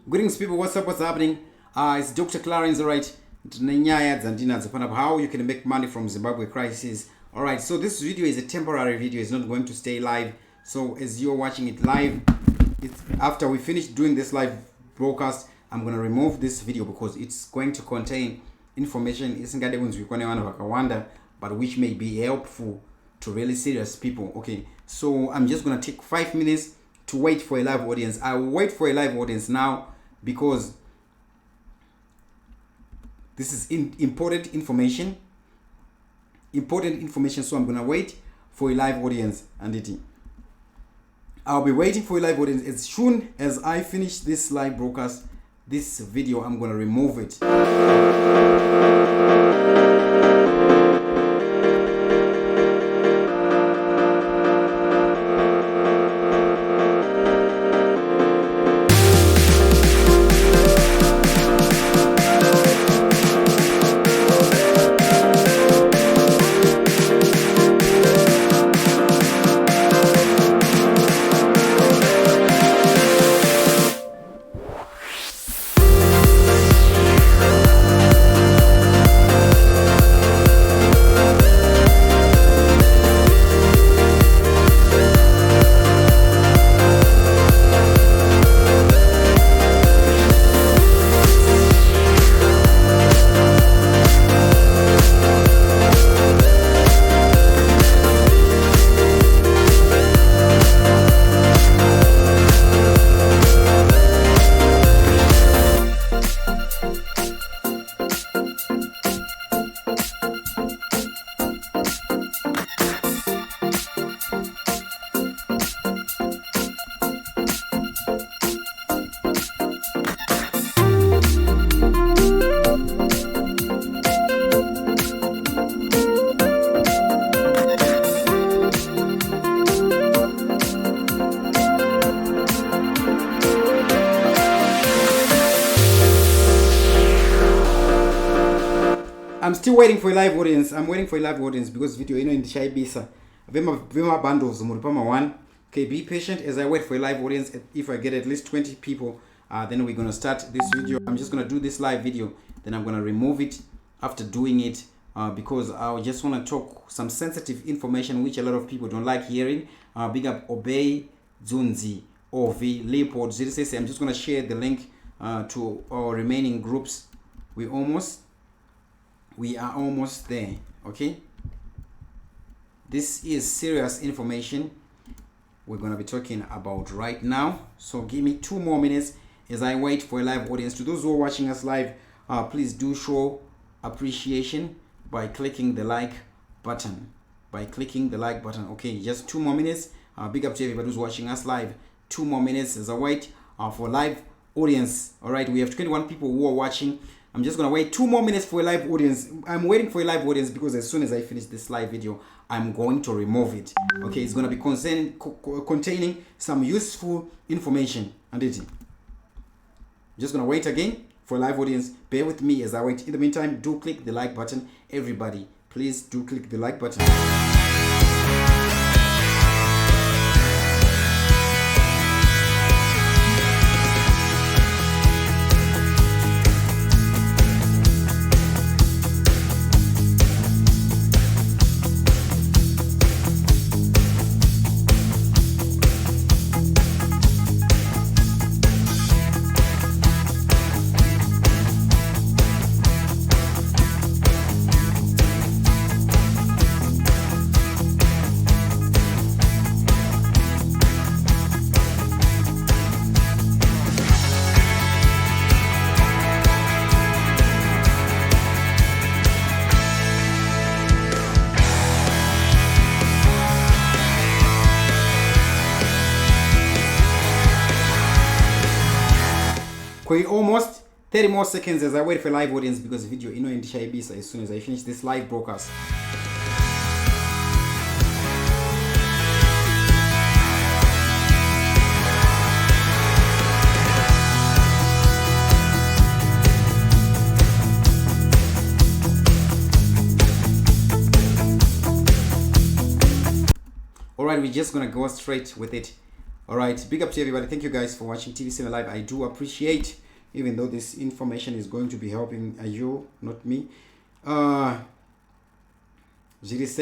Greetings people, what's up, what's happening? It's Dr. Clarence, alright. How you can make money from Zimbabwe crisis. Alright, so this video is a temporary video, it's not going to stay live. So as you're watching it live, after we finish doing this live broadcast, I'm going to remove this video because it's going to contain information but which may be helpful to really serious people. Okay, so I'm just going to take 5 minutes to wait for a live audience. I will wait for a live audience now because this is important information. So I'm gonna wait for a live audience, and I'll be waiting for a live audience. As soon as I finish this live broadcast, this video, I'm gonna remove it. I'm still waiting for a live audience. I'm waiting for a live audience because video in the shy bisa. Vema bundles muripama one. Okay, be patient as I wait for a live audience. If I get at least 20 people, then we're gonna start this video. I'm just gonna do this live video, then I'm gonna remove it after doing it because I just wanna talk some sensitive information which a lot of people don't like hearing. Big up Obey, Zunzi, Ovi, Leopold, ZCC. I'm just gonna share the link to our remaining groups. We are almost there. Okay, this is serious information we're going to be talking about right now, so give me 2 more minutes as I wait for a live audience. To those who are watching us live, please do show appreciation by clicking the like button. Okay, just 2 more minutes. Big up to everybody who's watching us live. 2 more minutes as I wait for live audience. All right, we have 21 people who are watching. I'm just gonna wait 2 more minutes for a live audience. I'm waiting for a live audience because as soon as I finish this live video, I'm going to remove it. Okay, it's gonna be containing some useful information, and I'm just gonna wait again for a live audience. Bear with me as I wait. In the meantime, do click the like button. Everybody, please do click the like button. Almost 30 more seconds as I wait for live audience because the video in the shy bisa as soon as I finish this live broadcast. Alright, we're just gonna go straight with it. All right, big up to everybody. Thank you guys for watching TV Cinema Live. I do appreciate, even though this information is going to be helping you, not me. This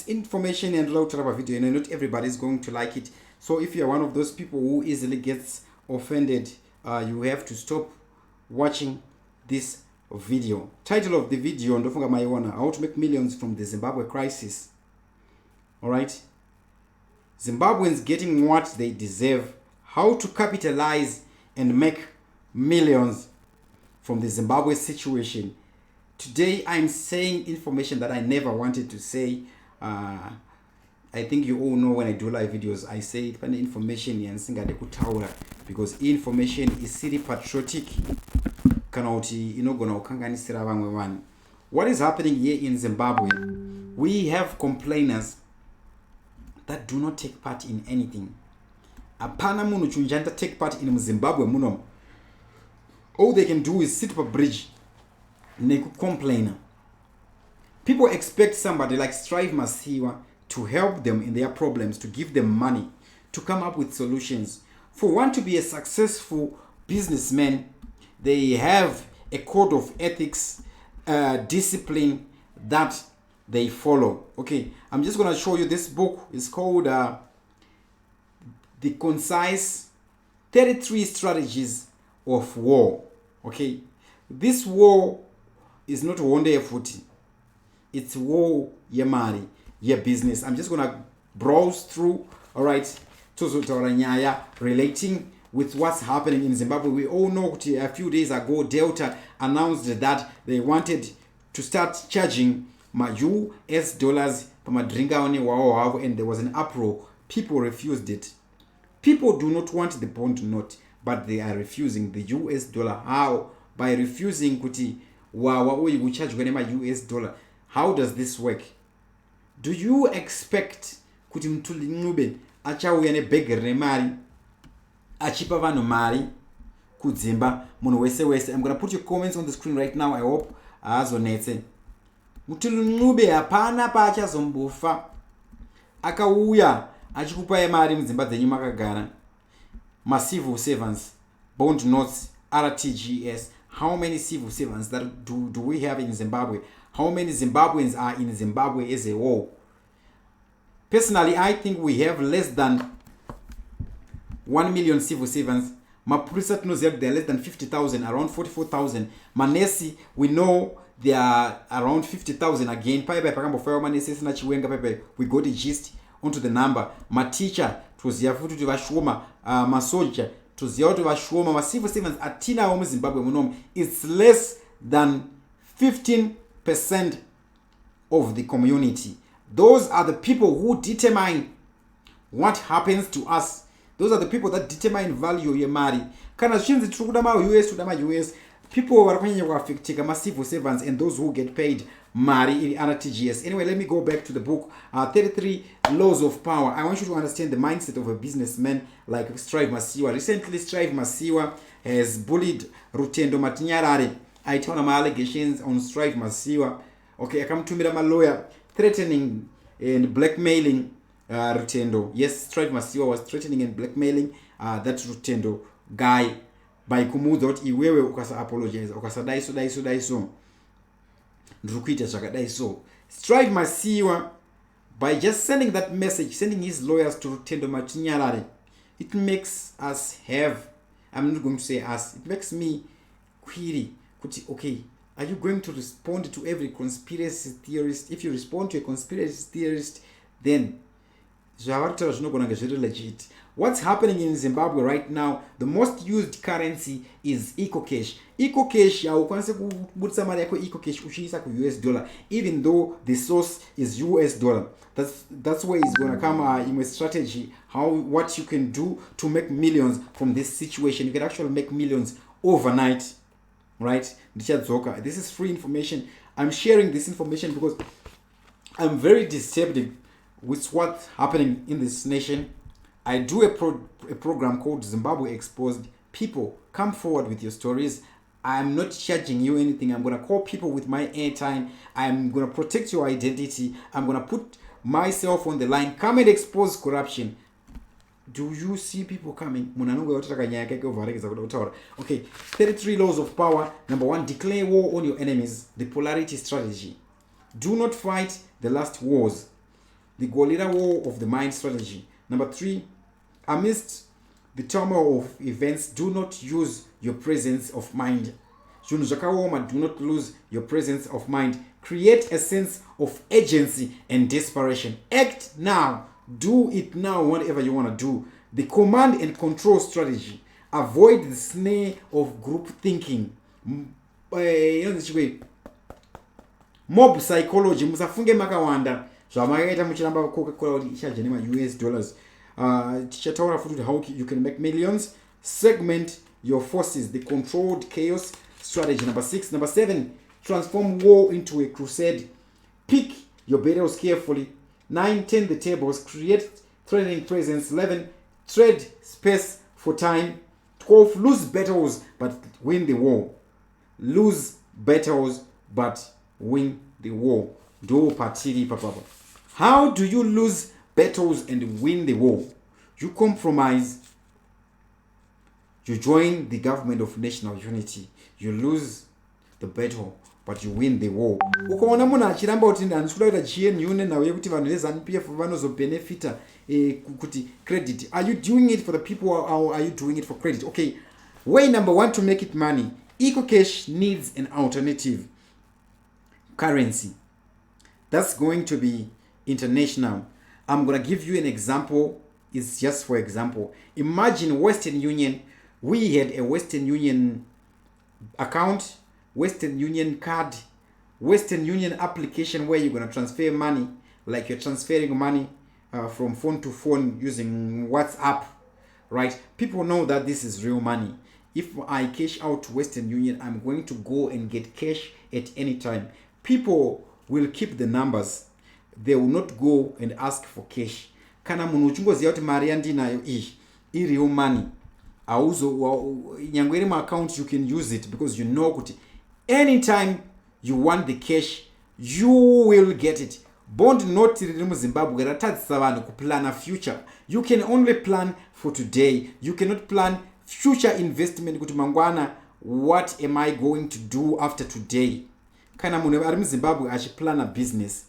information and low trap video, not everybody is going to like it. So if you are one of those people who easily gets offended, you have to stop watching this video. Title of the video: Ndofunga Maiwana, how to make millions from the Zimbabwe crisis. All right. Zimbabweans getting what they deserve, how to capitalize and make millions from the Zimbabwe situation. Today I'm saying information that I never wanted to say. I think you all know when I do live videos, I say funny information because information is city patriotic. What is happening here in Zimbabwe? We have complainers that do not take part in anything. Apana munu chunjanta take part in Zimbabwe muno. All they can do is sit up a bridge and complain. People expect somebody like Strive Masiwa to help them in their problems, to give them money, to come up with solutions. For one to be a successful businessman, they have a code of ethics, discipline that they follow. Okay, I'm just going to show you this book. It's called The Concise 33 Strategies of War. Okay, this war is not one day footy. It's war yamari, your business. I'm just going to browse through, all right, relating with what's happening in Zimbabwe. We all know a few days ago, Delta announced that they wanted to start charging my US dollars and there was an uproar. People refused it. People do not want the bond note, but they are refusing the US dollar. How? By refusing kuti wawa you charge when my US dollar. How does this work? Do you expect kuti mtuli ngube achauya ne begere mari achipa vanhu mari kudzimba munhu wese wese? I'm going to put your comments on the screen right now. I hope azonetse. Mutilunube hapana paachazombofa akauya achikupai mari mudzimba dzenyu makagara. Civil servants, bond notes, RTGS. How many civil servants that do we have in Zimbabwe? How many Zimbabweans are in Zimbabwe as a whole? Personally, I think we have less than 1 million civil servants. Mapurisa knows there are less than 50,000, around 44,000. Manesi, we know there are around 50,000 again. We got the gist onto the number. My teacher, it was Yafutu to Vashwoma, my soldier, to Ziautu Vashwoma, my civil servants at Tina Home Zimbabwe Munom. It's less than 15% of the community. Those are the people who determine what happens to us. Those are the people that determine value of your money. Kana shinzi tukudama US to US. People are affecting civil servants and those who get paid money in RTGS. Anyway, let me go back to the book. 33 Laws of Power. I want you to understand the mindset of a businessman like Strive Masiwa. Recently, Strive Masiwa has bullied Rutendo Matinyarare. I told him my allegations on Strive Masiwa. Okay, I come to me, my lawyer, threatening and blackmailing Rutendo. Yes, Strive Masiwa was threatening and blackmailing that Rutendo guy by kumuudza kuti iwewe ukasa apologize ukasa daiso ndikuita zvakadaiso. Strive Masiwa, by just sending that message, sending his lawyers to Rutendo Matinyarare, it makes us have, I'm not going to say us, it makes me query kuti, okay, are you going to respond to every conspiracy theorist? If you respond to a conspiracy theorist, then legit. What's happening in Zimbabwe right now, the most used currency is EcoCash. EcoCash, US dollar, even though the source is US dollar. That's where it's gonna come in a strategy, what you can do to make millions from this situation. You can actually make millions overnight, right? This is free information. I'm sharing this information because I'm very disturbed with what's happening in this nation. I do a program called Zimbabwe Exposed. People, come forward with your stories. I'm not charging you anything. I'm going to call people with my airtime. I'm going to protect your identity. I'm going to put myself on the line. Come and expose corruption. Do you see people coming? Okay, 33 laws of power. Number 1, declare war on your enemies. The polarity strategy. Do not fight the last wars. The gorilla war of the mind strategy. Number 3, amidst the turmoil of events, do not use your presence of mind. Do not lose your presence of mind. Create a sense of agency and desperation. Act now. Do it now, whatever you want to do. The command and control strategy. Avoid the snare of group thinking. Mob psychology. Musafunge makawanda. Zvamakaita muchiramba Coca-Cola kuti ichaje nema US dollars. Tichataura futi how you can make millions. Segment your forces. The controlled chaos strategy. Number 6. Number 7. Transform war into a crusade. Pick your battles carefully. 9. Turn the tables. Create threatening presence. 11. Trade space for time. 12. Lose battles but win the war. Lose battles but win the war. Do patiri papa. How do you lose battles and win the war? You compromise. You join the government of national unity. You lose the battle but you win the war. Ukaona munhu achiramba kuti ndandisikuda kuita GNU nenhau yekuti vanhu veZANU-PF vanozobenefita kuti credit. Are you doing it for the people or are you doing it for credit? Okay. Way number 1 to make it money. EcoCash needs an alternative currency. That's going to be international. I'm going to give you an example. It's just for example. Imagine Western Union. We had a Western Union account, Western Union card, Western Union application where you're going to transfer money, like you're transferring money from phone to phone using WhatsApp, right? People know that this is real money. If I cash out to Western Union, I'm going to go and get cash at any time. People will keep the numbers. They will not go and ask for cash. Kana munhu uchingoziva kuti mari yandinayo real money. Nyangwe iri account, you can use it because you know kuti anytime you want the cash, you will get it. Bond note riri muZimbabwe ratadzisa vanhu kuplana future. You can only plan for today. You cannot plan future investment kuti mangwana, what am I going to do after today? Kana munhu ari muZimbabwe achiplana business,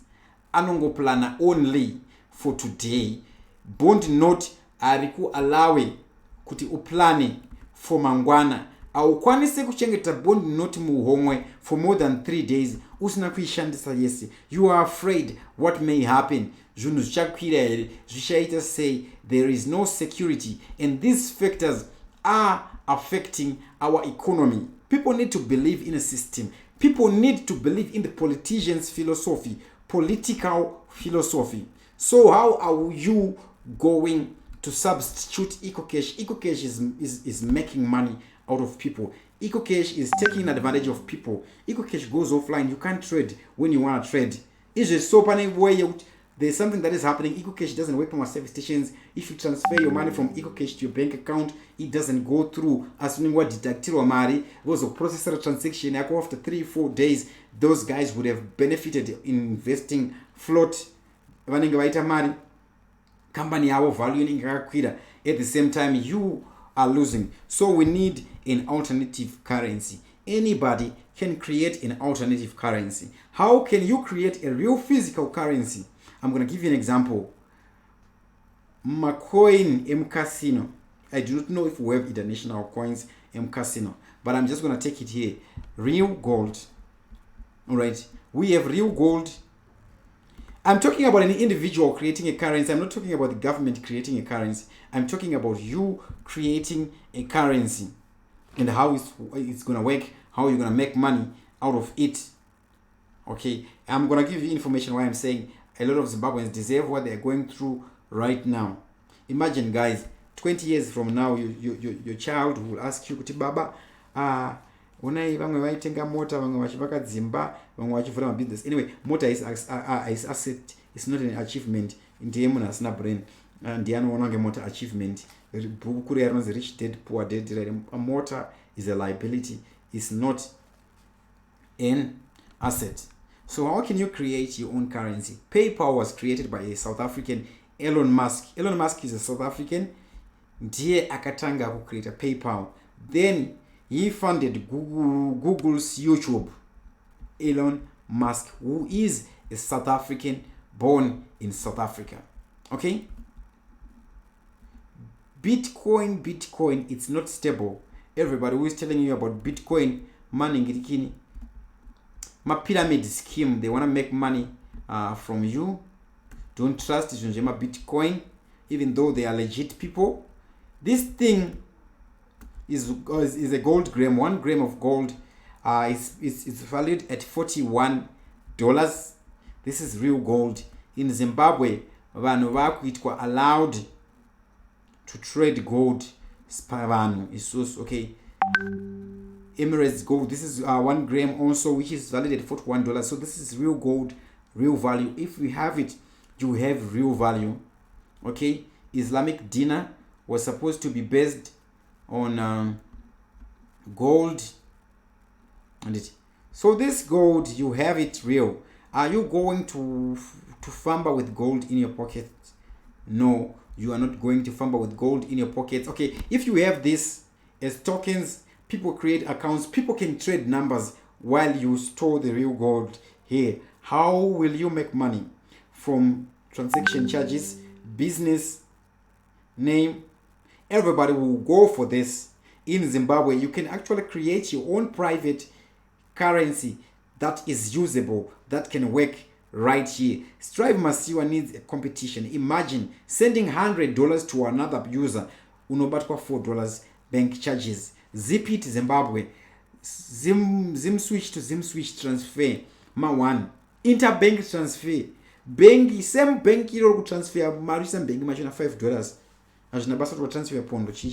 anongoplana only for today. Bond note ari kualawe kuti uplane for mangwana. Aukwanise kuchengeta bond note muhomwe for more than 3 days usina kuishandisa yese. You are afraid what may happen. Zvinhu zvichakwira here, zvichaita sei. There is no security, and these factors are affecting our economy. People need to believe in a system. People need to believe in the politicians' philosophy, political philosophy. So how are you going to substitute EcoCash? EcoCash is making money out of people. EcoCash is taking advantage of people. EcoCash goes offline. You can't trade when you want to trade. It's just so funny way there's something that is happening. EcoCash doesn't work from our service stations. If you transfer your money from EcoCash to your bank account, it doesn't go through. As soon as deducted money, was a processor transaction. After 3-4 days, those guys would have benefited in investing float. Company our value at the same time you are losing. So we need an alternative currency. Anybody can create an alternative currency. How can you create a real physical currency? I'm going to give you an example. Coin M Casino. I do not know if we have international coins M Casino, but I'm just going to take it here. Real gold. All right. We have real gold. I'm talking about an individual creating a currency. I'm not talking about the government creating a currency. I'm talking about you creating a currency and how it's going to work, how you're going to make money out of it. Okay, I'm going to give you information why I'm saying a lot of Zimbabweans deserve what they're going through right now. Imagine, guys, 20 years from now, your child will ask you, Baba, unai vamwe vaitenga mota, vamwe vachivaka dzimba, vamwe vachivhura business. Anyway, mota is asset. It's not an achievement. Ndiye munhu asina brain. Ndiye anoona ngemota achievement. Bhuku riya rinonzi Rich Dad Poor Dad. A motor is a liability. It's not an asset. So how can you create your own currency? PayPal was created by a South African, Elon Musk. Elon Musk is a South African. Ndiye akatanga kucreate PayPal. Then he funded Google's YouTube. Elon Musk, who is a South African born in South Africa. Okay? Bitcoin, it's not stable. Everybody who is telling you about Bitcoin, money ngirikini. My pyramid scheme, they want to make money from you. Don't trust Bitcoin, even though they are legit people. This thing is a gold gram. 1 gram of gold is valued at $41. This is real gold. In Zimbabwe, vanhu vakuitwa allowed to trade gold. Vanhu isusu, okay. Emirates gold. This is 1 gram also, which is valued at $41. So this is real gold, real value. If we have it, you have real value. Okay. Islamic dinar was supposed to be based on gold, and it. So this gold, you have it real. Are you going to fumble with gold in your pocket? No, you are not going to fumble with gold in your pocket. Okay, if you have this as tokens, people create accounts, people can trade numbers while you store the real gold here. How will you make money? From transaction charges, business name. Everybody will go for this. In Zimbabwe, you can actually create your own private currency that is usable, that can work right here. Strive Masiwa needs a competition. Imagine sending $100 to another user, unobatwa $4 bank charges. Zip it Zimbabwe, Zim switch to Zim switch transfer, one interbank transfer, bank same bank iro transfer marisa bank machina $5. Ajina basa to transfer pondo chi.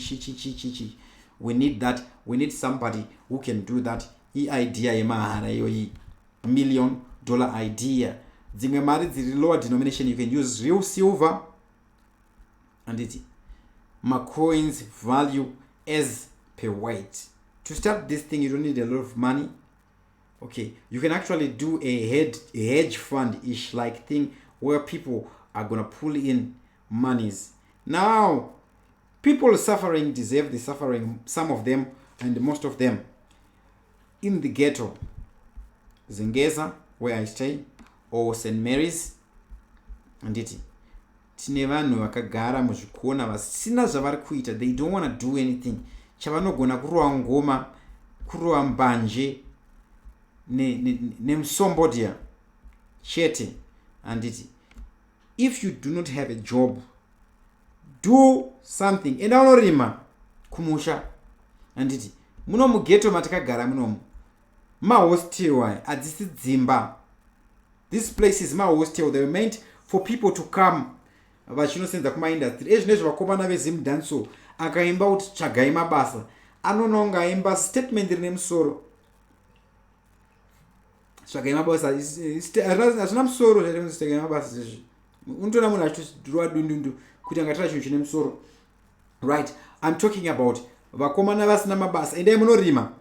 We need that. We need somebody who can do that. I idea yemahara yo $1 million idea. Zimwe mari ziri lower denomination, you can use real silver and it coins value as per weight. To start this thing, you don't need a lot of money. Okay, you can actually do a hedge fund-ish like thing where people are gonna pull in monies. Now, people suffering deserve the suffering, some of them and most of them. In the ghetto, Zingeza, where I stay, or St. Mary's, and it. Tine vanhu vakagara muzvikona vasina zvavari kuita. They don't want to do anything. Chavanogona kurowa ngoma, kurowa mbanje, nemusombodia, chete, and it. If you do not have a job, do something. Enda unorima kumusha, and it. Muno mugeto matakagara munomu. Mahostel adzisi dzimba. These places mahostel, they were meant for people to come. Vachinosenza kuma industry. Ezvinezvo vakomana vezimdanso akaimba kuti tsvagai mabasa. Anononga aimba statement rine musoro. Tsvagai mabasa hazvina musoro zvetsvagai mabasa izvi. Unotona munhu achitodhurwa dundundu kuti angatira chinhu chine musoro. Right, I'm talking about vakomana vasina mabasa. Endai munorima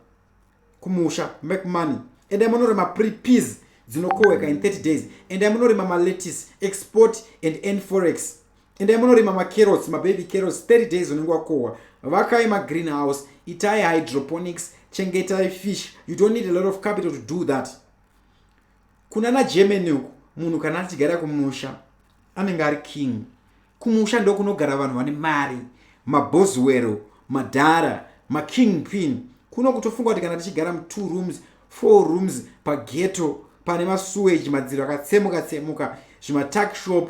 kumusha, make money. Endai munorima pre-peas dzinokohweka in 30 days. Endai munorima lettuce, export and earn forex. Endai munorima carrots, baby carrots, 30 days unenge wakohwa. Vakai greenhouse, itai hydroponics, chengetai fish. You don't need a lot of capital to do that. Kunana Germany uku, munhu kana achigara kumusha, anenge ari king. Kumusha ndo kunogara vanhu vane mari, maboswell, madhara, makingpin. Kuno kutofunga kuti kana tichigara mu2 rooms, 4 rooms paghetto, pane masewage, madziro akatsemuka, zvimatuck shop,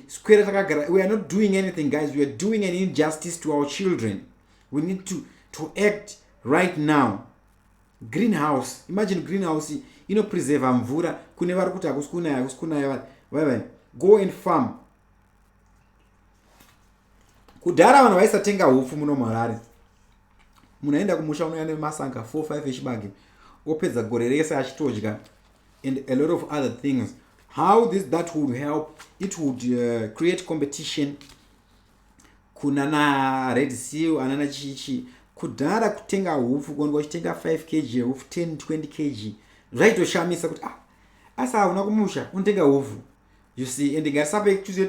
square takagara. We are not doing anything, guys. We are doing an injustice to our children. We need to act right now. Greenhouse, imagine greenhouse inopreserve mvura. Kune vari kuti hakusikunaya. Go and farm. Kudhara vanhu vaisatenga hupfu muno Harare. Munaenda kumusha unoenda nemasanga 4-5 echibage opedza gore rese achitodya and a lot of other things. How that would help? It would create competition. Kunana red seal anana chichi. Kudhara kutenga hupfu kuonga uchitenga 5 kg hupfu 10-20 kg zvaitoshamisa kuti asa unakumusha untenga hovu. You see, and the guys have to say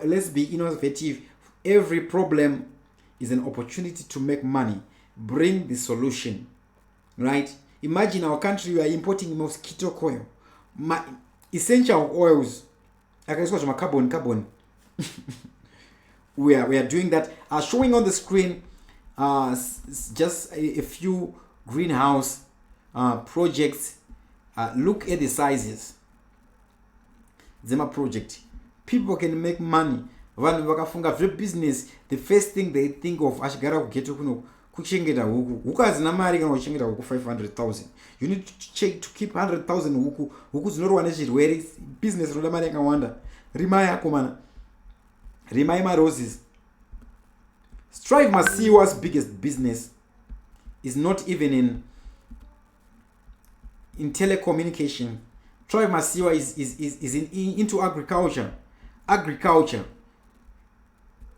let's be innovative. Every problem is an opportunity to make money. Bring the solution, right? Imagine our country, we are importing mosquito coil, essential oils. I can swatch my carbon. we are doing that. Showing on the screen, just a few greenhouse projects. Look at the sizes. Zema project. People can make money. Vanhu vakafunga business, the first thing they think of ashigara kugeto kuno kuchengeta huku. Huku hazina mari kana kuchengeta huku 500,000. You need to keep 100,000 huku. Huku zinorwa nezvirwere. Business roda mari yakawanda. Rima yako mana. Rima roses. Strive Masiwa's biggest business is not even in telecommunication. Troy Masiwa is into agriculture.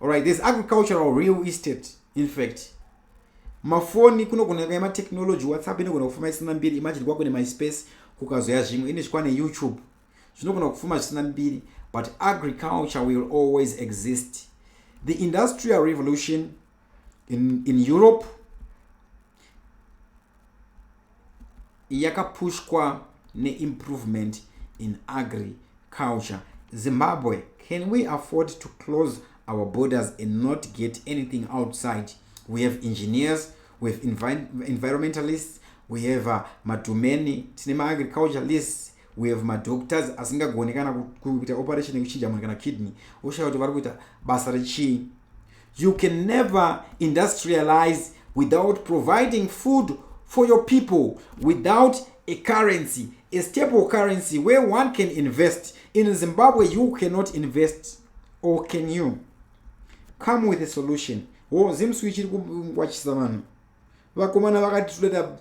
Alright, there's agricultural real estate, in fact. Mafoni kuno kuna technology, WhatsApp ino kuna kufuma isina mbili, imagine kwa kwenye MySpace, kukazoya jingu, ino chikwa ni YouTube. Chino kuna kufuma isina mbili, but agriculture will always exist. The Industrial Revolution in Europe, yaka push kwa ne improvement in agriculture. Zimbabwe, can we afford to close our borders and not get anything outside? We have engineers, we have environmentalists, we have matumeni, tinema agriculturalists, we have doctors asingagone kana kuita operation yekuchinja munhu kana kidney. Osha kuti vari kuita basa rechi. You can never industrialize without providing food for your people, without a currency, a stable currency where one can invest. In Zimbabwe, you cannot invest, or can you? Come with a solution. Oh, Zim switch watch someone. Vakomana vakatuleta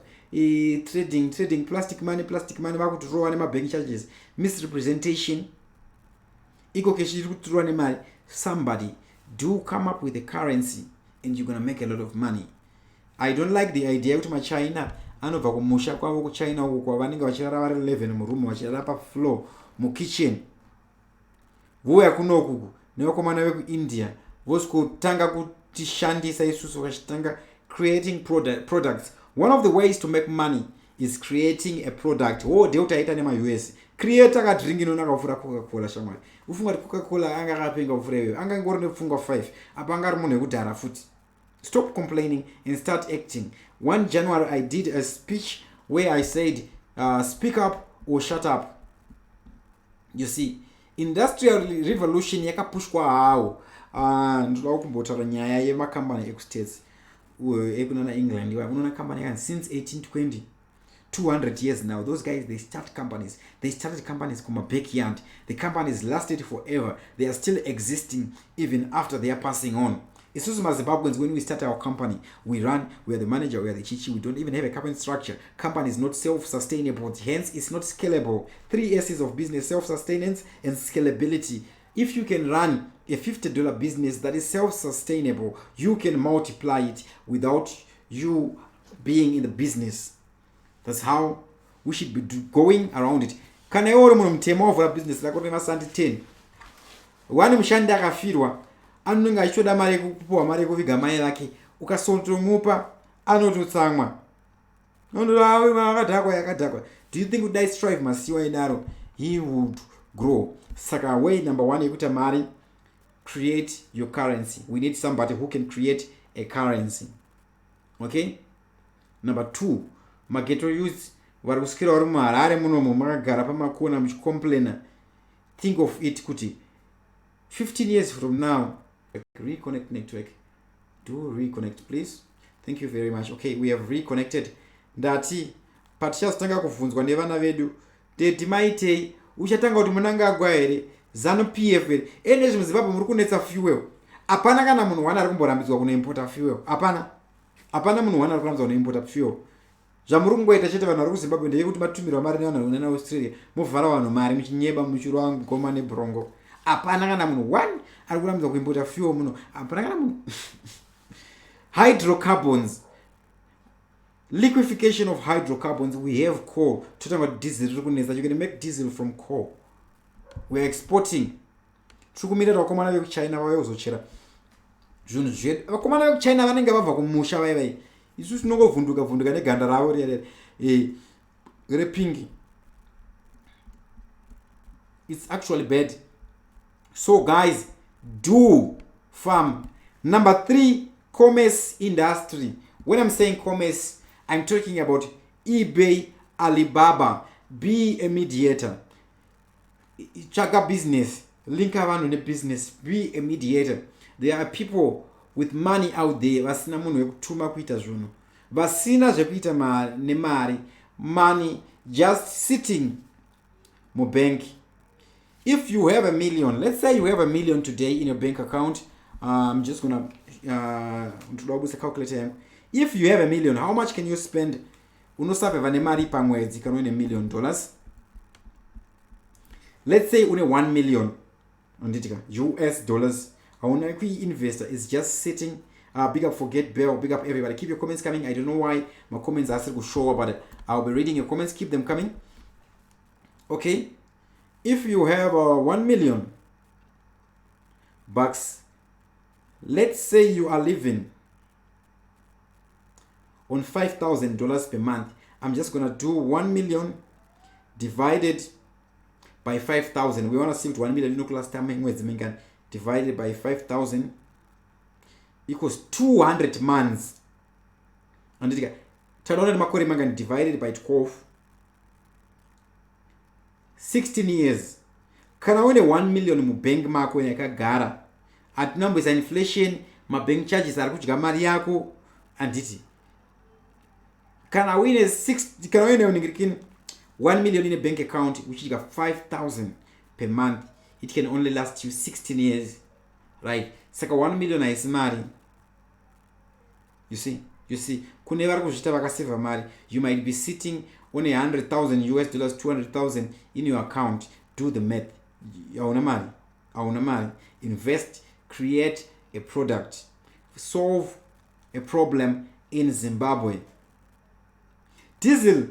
trading plastic money vakuturowa nema bank charges, misrepresentation. Iko keshi kuturowa nemari. Somebody do come up with a currency and you're gonna make a lot of money. I don't like the idea kuti maChina anobva kumusha kwavo kuChina uko kwavanenge vachirara vari 11 muroom vachirara pafloor mukitchen. Voya kunoku nevakomana vekuIndia vosikutanga kutishandisa isusu vachitanga creating products. One of the ways to make money is creating a product. Deutaita nema-US create akadrink inonaka kufura Coca-Cola shamwari. Ufunga kuti Coca-Cola anga akapenga kufura iwewe anga ngori nepfungwa 5 apa anga ari munhu wekudhara futi. Stop complaining and start acting. 1 January, I did a speech where I said, speak up or shut up. You see, industrial revolution yakapushwa hao. Ndoda kumbotaura nyaya yemakambani ekustates. Ekunana England. Unona company since 1820. 200 years now. Those guys, they start companies. They started companies from a backyard. The companies lasted forever. They are still existing even after they are passing on. It's also as Zimbabweans, when we start our company, we are the manager, we are the chichi, we don't even have a company structure. Company is not self-sustainable, hence it's not scalable. 3 S's of business: self-sustenance and scalability. If you can run a $50 business that is self-sustainable, you can multiply it without you being in the business. That's how we should be going around it. Can I order mtemo for a business like what Santi 10? One mshanda akafirwa anonga achoda mari kupuwa mari kuviga mai lake ukasontomupa anototsamwa nondorawe vakadhakwa yakadhakwa. Do you think would I strive Masiwa inaro? He would grow. Saka way number 1 yekuta mari, create your currency. We need somebody who can create a currency. Okay? Number 2, mageto youth vari kusikira vari muharare munomo makagara pamakona muchicomplaina. Think of it kuti 15 years from now, reconnect network. Do reconnect, please. Thank you very much. Okay, we have reconnected. Ndati patichazotanga kuvunzwa nevana vedu teti maitei uchatanga kuti munanga agwa here zanu pf here ene zvimwe Zimbabwe muri kunetsa fuel. Hapana kana munhu wana ari kumborambidzwa kunoimpota fuel. Hapana munhu wana ari kurambidzwa kunoimpota fuel. Zvamuri kungoita chete vanhu vari kuZimbabwe ndeyekuti matumirwa mari nevanhu vanona Australia movhara vanhu mari muchinyeba muchirwa ngoma nebrongo. Hapana kana munhu 1 ari kurambidzwa kuimpota fuel muno. Hapana kana munhu hydrocarbons. Liquefaction of hydrocarbons. We have coal. Talking about diesel. You can make diesel from coal. We are exporting. Trukumira vakomana vekuchina vayozochera zvinhu zvedu. Vakomana vekuchina vanenge vabva kumusha vai isu tinongovhunduka neganda ravo repingi. It's actually bad. So guys, do farm. Number 3, commerce industry. When I'm saying commerce, I'm talking about eBay, Alibaba. Be a mediator. Chaka business. Link around in a business. Be a mediator. There are people with money out there. Vasina munhu wekutuma kuita zvinhu. Vasina zvekuita nemari. Money just sitting mu bank. If you have $1 million, let's say you have $1 million today in your bank account. I'm just gonna calculate. If you have $1 million, how much can you spend? Unosapeva nemari pamwedzi kana une $1 million. Let's say une $1 million US dollars. Our investor is just sitting. Big up for Get Bell, big up everybody. Keep your comments coming. I don't know why my comments are still to show up, but I'll be reading your comments. Keep them coming. Okay. If you have $1 million bucks, let's say you are living on $5,000 per month. I'm just gonna do 1 million divided by 5,000. We want to see 1 million nuclear time divided by 5,000 equals 200 months. And divided by 12. 16 years. Kana one 1 million mu bank mako yakagara. At numbers and inflation, my bank charges are kudya mari yako anditi. Kana win 1 million in a bank account which is 5,000 per month. It can only last you 16 years. Right? Saka 1 million is mari. You see? You might be sitting on $100,000 US dollars, 200,000 in your account. Do the math. Invest, create a product, solve a problem in Zimbabwe. Diesel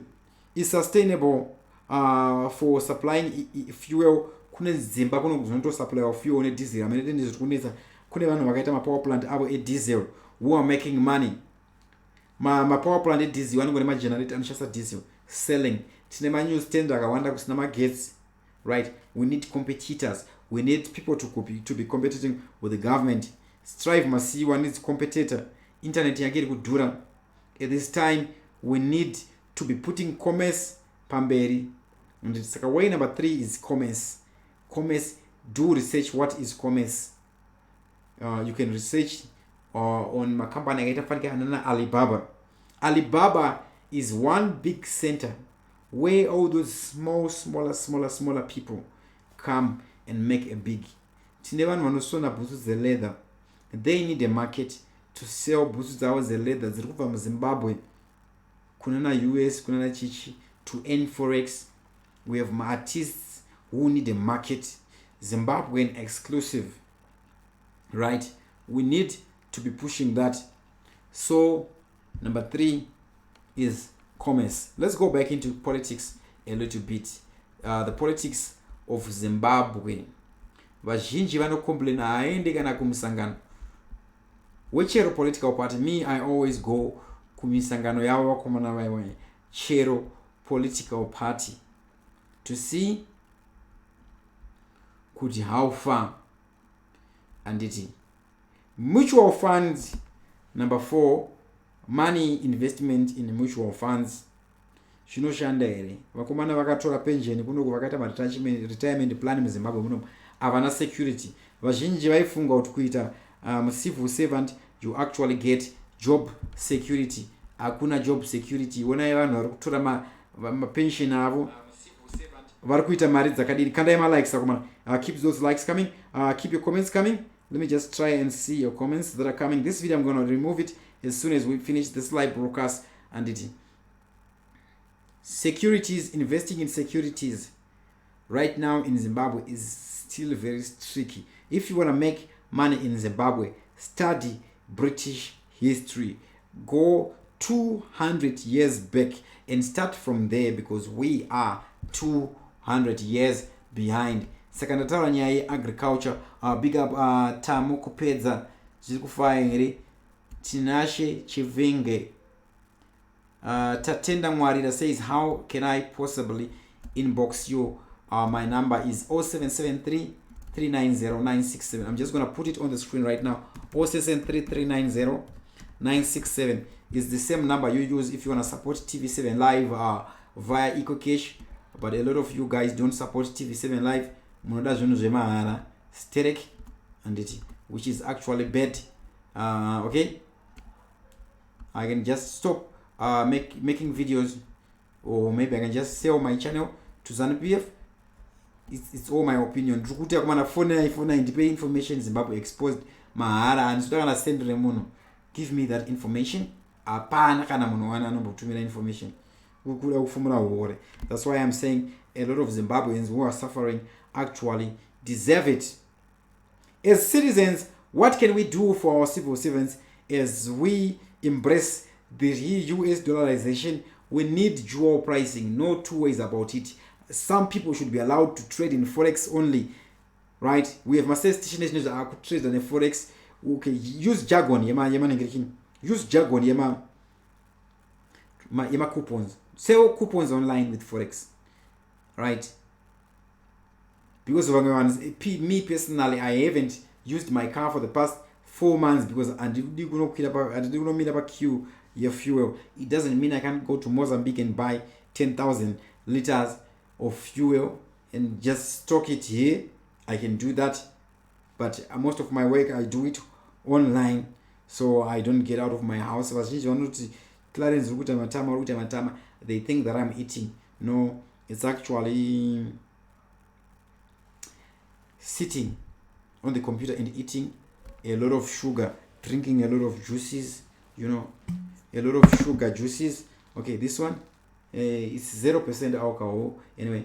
is sustainable for supplying fuel. Zimbabwe no supply of fuel on diesel. I mean, this is power plant abo diesel who are making money. My power plant diesel one going to generate and just diesel selling. Tinema news tender akawanda kusina magetsi. Right? We need competitors. We need people to be competing with the government. Strive masiwa needs competitor. Internet yake kudura. At this time we need to be putting commerce pamberi. And it's like way number 3 is commerce. Commerce, do research what is commerce. You can research on my company Alibaba. Alibaba is one big center where all those smaller people come and make a big. Tinevan manosona boots the leather. They need a market to sell boots the leather. From Zimbabwe, kunana US, kunana chichi to earn forex. We have artists who need a market. Zimbabwean exclusive. Right? We need to be pushing that. So number 3 is commerce. Let's go back into politics a little bit. The politics of Zimbabwe. Vazhinji vanocomplain aende kana kumusangano. Wechero political party, me I always go kumisangano yavo vakomana vaiwai. Chero political party to see kuti how far and it. Mutual funds. Number 4, money investment in mutual funds. Zvinoshanda here. Vakomana vakatora pension kuno vakata retirement plan muZimbabwe muno avana security. Vazhinji vaifunga kuti kuita civil servant you actually get job security. Hakuna job security. Wona vanhu vari kutora ma pension avo vari kuita mari dzakadini. Kandai ma likes akomana. Keep those likes coming. Keep your comments coming. Let me just try and see your comments that are coming. This video I'm going to remove it as soon as we finish this live broadcast and it. Securities, investing in securities right now in Zimbabwe is still very tricky. If you want to make money in Zimbabwe, study British history. Go 200 years back and start from there, because we are 200 years behind. Saka ndataura nyaya yeagriculture. Big up Tamu kupedza zviri kufaya here. Tinashe Chivenge Tatenda Mwarira says, how can I possibly inbox you? My number is 0773 390 967. I'm just going to put it on the screen right now. 0773 390 967 is the same number you use if you want to support TV7 Live via EcoCash. But a lot of you guys don't support TV7 Live. Munoda zvinhu zvemahara, sterek, and it, which is actually bad. Okay, I can just stop making videos, or maybe I can just sell my channel to ZANU-PF. It's all my opinion. Drukuta kumana phone indipe information Zimbabwe exposed mahara and so kana send remuno. Give me that information. Apana kana munhu wana anombotumira information. Kukura kufumura uore. That's why I'm saying a lot of Zimbabweans who are suffering actually deserve it. As citizens, what can we do for our civil servants as we embrace the US dollarization? We need dual pricing, no two ways about it. Some people should be allowed to trade in forex only, right? We have master stations that are trade on the forex. Okay, use jargon, use jargon, yama coupons. Sell coupons online with forex, right? Because me personally, I haven't used my car for the past 4 months because I didn't mean about queue your fuel. It doesn't mean I can't go to Mozambique and buy 10,000 liters of fuel and just stock it here. I can do that, but most of my work I do it online, so I don't get out of my house. They think that I'm eating. No, it's actually sitting on the computer and eating a lot of sugar, drinking a lot of juices, a lot of sugar juices. Okay, this one it's 0% alcohol anyway,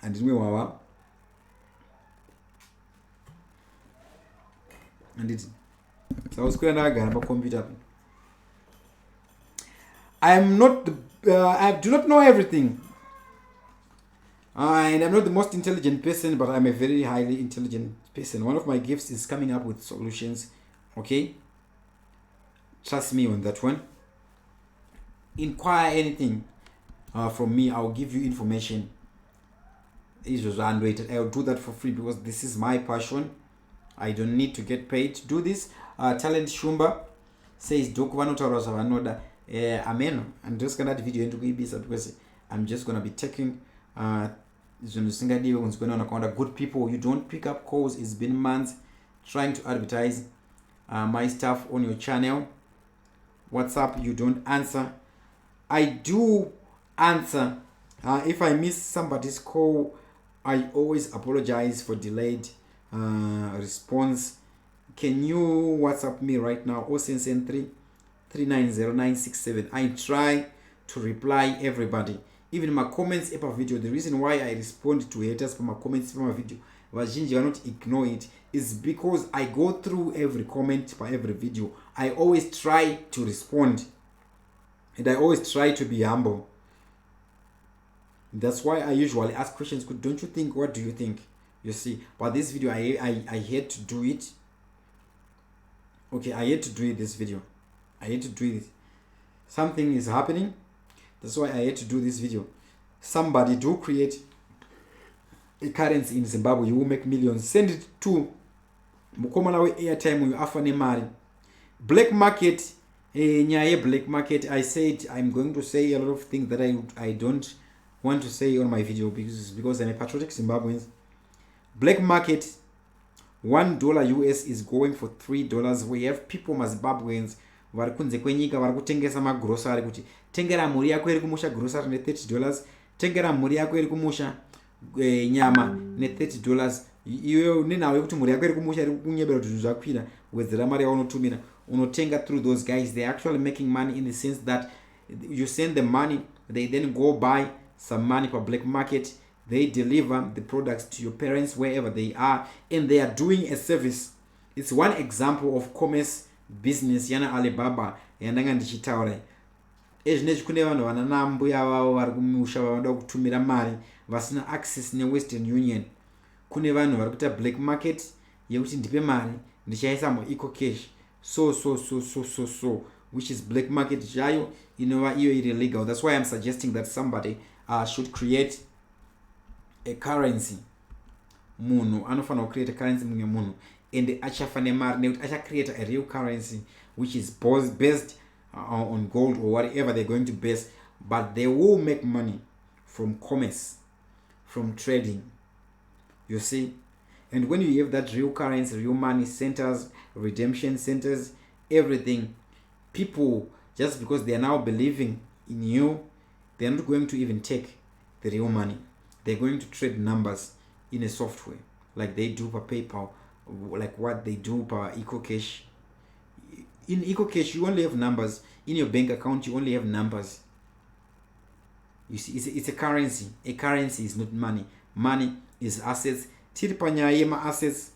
and it's so I was going to computer. I am not I do not know everything, and I'm not the most intelligent person, but I'm a very highly intelligent person. One of my gifts is coming up with solutions. Okay, trust me on that one. Inquire anything from me, I'll give you information. I'll do that for free because this is my passion. I don't need to get paid to do this. Talent Shumba says amen. I'm just gonna do video into because I'm just gonna be taking good people. You don't pick up calls. It's been months trying to advertise my stuff on your channel. WhatsApp, you don't answer. I do answer. If I miss somebody's call, I always apologize for delayed response. Can you WhatsApp me right now? 0773 390 967. I try to reply everybody, even my comments per video. The reason why I respond to haters for my comments for my video, vazhinji cannot ignore it, is because I go through every comment for every video. I always try to respond, and I always try to be humble. That's why I usually ask questions. Don't you think? What do you think? You see, but this video I had to do it. Okay, I had to do it. This video I had to do it. Something is happening. That's why I had to do this video. Somebody do create a currency in Zimbabwe. You will make millions. Send it to mukomana we airtime you afane mari. Black market, nyaye black market. I said I'm going to say a lot of things that I don't want to say on my video because I'm a patriotic Zimbabwean. Black market, $1 US is going for $3. We have people Zimbabweans vari kunze kwenyika vari kutengesa magrocery kuti tengera mhuri yako iri kumusha grocery $30, tengera mhuri yako iri kumusha nyama $30. Iwe unenawe kuti mhuri yako iri kumusha iri kunyebera kuti zvakwira wedzera mari yaunotumira unotenga through those guys. They're actually making money in the sense that you send them money, they then go buy some money for black market, they deliver the products to your parents wherever they are, and they are doing a service. It's one example of commerce business yana Alibaba yandanga ndichitaura ezvinezvi kune vanhu vana nambuya vavo vari kumusha vanoda kutumira mari vasina access neWestern Union. Kune vanhu vari kuita black market yekuti ndipe mari ndichaisa mueco cash so which is black market chayo inova iyo iri legal. That's why I'm suggesting that somebody should create a currency. Munhu anofanira create a currency mumwe munhu and achafa nemari nekuti create a real currency which is based on gold or whatever they're going to base, but they will make money from commerce, from trading, you see. And when you have that real currency, real money centers, redemption centers, everything, people, just because they are now believing in you, they're not going to even take the real money. They're going to trade numbers in a software like they do per PayPal, like what they do per EcoCash. In EcoCash, you only have numbers. In your bank account, you only have numbers. You see, it's a currency. A currency is not money. Money is assets. Tiripanyayema assets.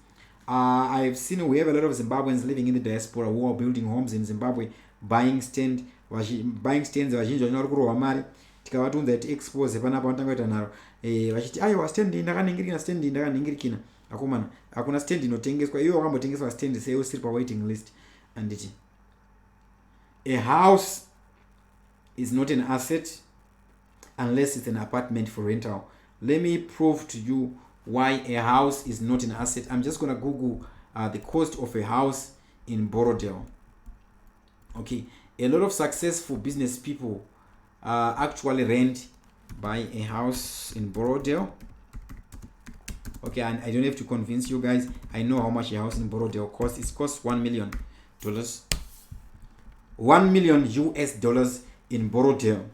I've seen we have a lot of Zimbabweans living in the diaspora who are building homes in Zimbabwe, buying stands. Vazhinji vanyari kurohwa mari. Tikavatunza kuti expose panapa vanotangoita nharo. Vachiti aiwa stand ndakaningirikina. Akomana, hakuna stand inotengeswa. Iwe wakambotengeswa stand sei usiri pa waiting list. Anditi. A house is not an asset unless it's an apartment for rental. Let me prove to you why a house is not an asset. I'm just going to Google the cost of a house in Borodale. Okay, a lot of successful business people actually rent, buy a house in Borodale. Okay, and I don't have to convince you guys. I know how much a house in Borodale costs. It costs $1 million. $1 million US in Borodale.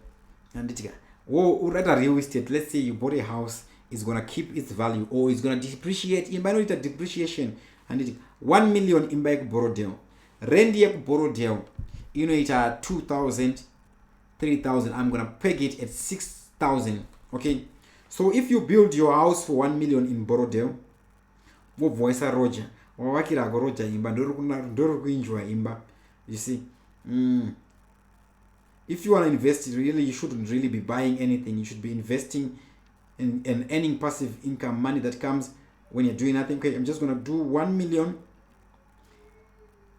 And at a real estate, let's say you bought a house, it's gonna keep its value or it's gonna depreciate. In by not depreciation, and $1 million in back Borodale. Rent Borodale, you know, it's 2,000, 3,000. I'm gonna peg it at 6,000. Okay, so if you build your house for $1 million in Borodale, what voice are Roger? Roger imba ndoro kuenjoy imba. You see, if you want to invest, really, you shouldn't really be buying anything. You should be investing in earning passive income, money that comes when you're doing nothing. Okay, I'm just gonna do 1 million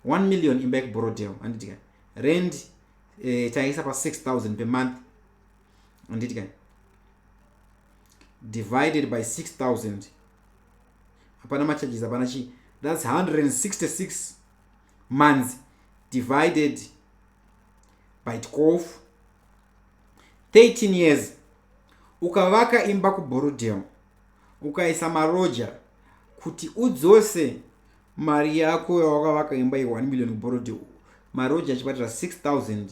in back Borodale, and rent taisa about 6,000 per month, and divided by 6,000. That's 166 months divided by 12, 13 years. Ukavaka imba ku Borodale, ukaisa maroja kuti udzose mari yako yawakavaka imba ye 1 million ku Borodale, maroja achipatira 6,000,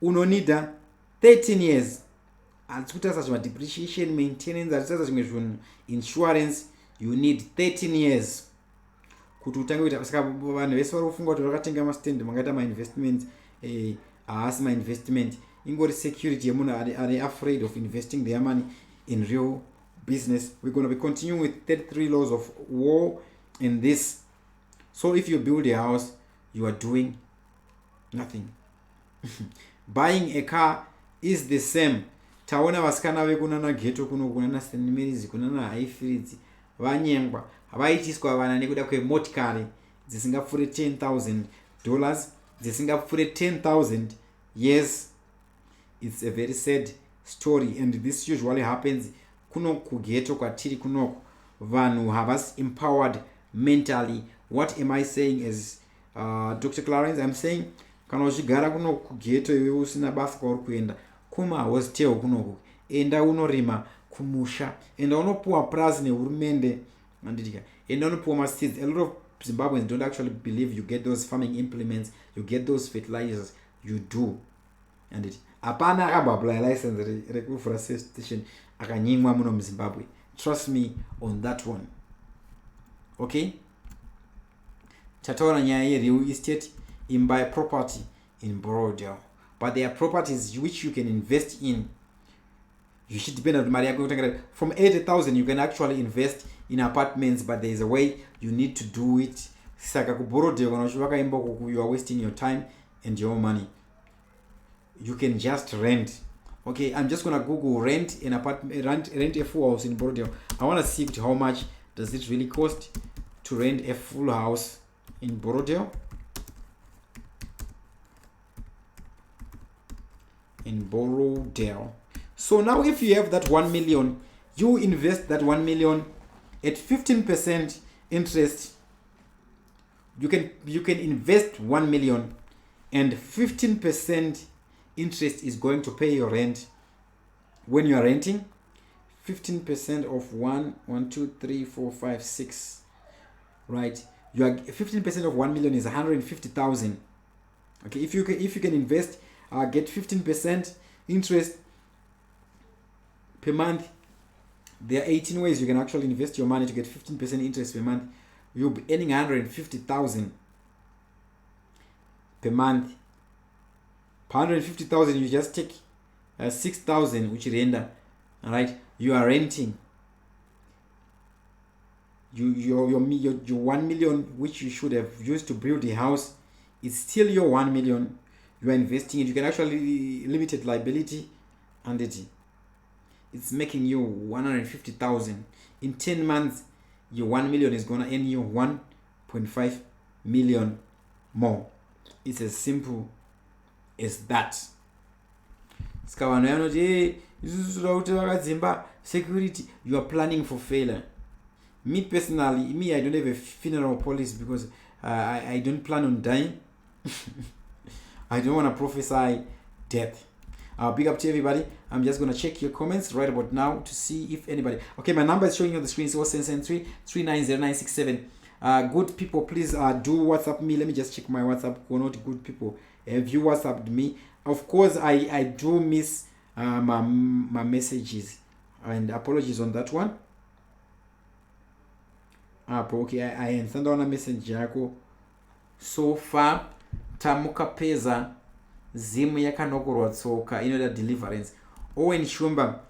unonida 13 years. Atikuta zvima depreciation, maintenance, atikuta zvimwe zvinhu, insurance, you need 13 years kuti utange kuita. Saka vanhu vese vari kufunga kuti vakatenga mastand mangaita ma-investment, haasi ma-investment, ingori security yemunhu are afraid of investing their money in real business. We're going to be continuing with 33 laws of war in this. So if you build a house, you are doing nothing. Buying a car is the same. Taona vasikana vekunana ghetto kuno kunana St. Mary's kunana Highfields vanyengwa vaitiswa vana nekuda kwemotikari dzisingapfuure $10,000, dzisingapfuure 10,000. Yes, it's a very sad story, and this usually happens kuno kughetto kwatiri kunoko. Vanhu havas empowered mentally. What am I saying as Dr. Clarence? I'm saying kana uchigara kuno kughetto iwe usina basa kwauri kuenda kuma hostel kunoko, enda unorima kumusha, enda unopuwa plus nehurumende, enda unopuwa maseeds. A lot of Zimbabweans don't actually believe you get those farming implements, you get those fertilizers. You do. And apana akabapply license rekufura station akanyimwa muno muZimbabwe. Trust me on that one. Okay, tataura nyaya yereal estate, imba property in Borodale, but there are properties which you can invest in. You should depend on Maria. From 80,000 you can actually invest in apartments, but there is a way you need to do it saka kuborodhera kana uchivaka imba kuku, you are wasting your time and your money. You can just rent. Okay, I'm just gonna Google rent an apartment, rent a full house in Borodale. I want to see how much does it really cost to rent a full house in Borodale. In Borodale. So now if you have that 1 million, you invest that 1 million at 15% interest. You can invest 1 million and 15% interest is going to pay your rent when you are renting. 15% of 1, 2, 3, 4, 5, 6, right? You are 15% of 1 million is 150,000. Okay, if you can invest, get 15% interest per month. There are 18 ways you can actually invest your money to get 15% interest per month. You'll be earning 150,000 per month. 150,000, you just take 6,000, which render. All right, you are renting. Your 1 million, which you should have used to build the house, is still your 1 million. You are investing it. You can actually limited liability, and it's making you 150,000. In 10 months, your 1 million is gonna earn you 1.5 million more. It's as simple as that. Security, you are planning for failure. Me personally, I don't have a funeral policy because I don't plan on dying. I don't want to prophesy death. Big up to everybody. I'm just going to check your comments right about now to see if anybody... Okay, my number is showing on the screen. 0773 390 good people, please do WhatsApp me. Let me just check my WhatsApp. Not good people. Have you WhatsApped me? Of course, I do miss my messages. And apologies on that one. Okay, I understand on a message yako. So far, tamuka peza zimu yakanokorwa tsoka inoda deliverance. Owen Shumba,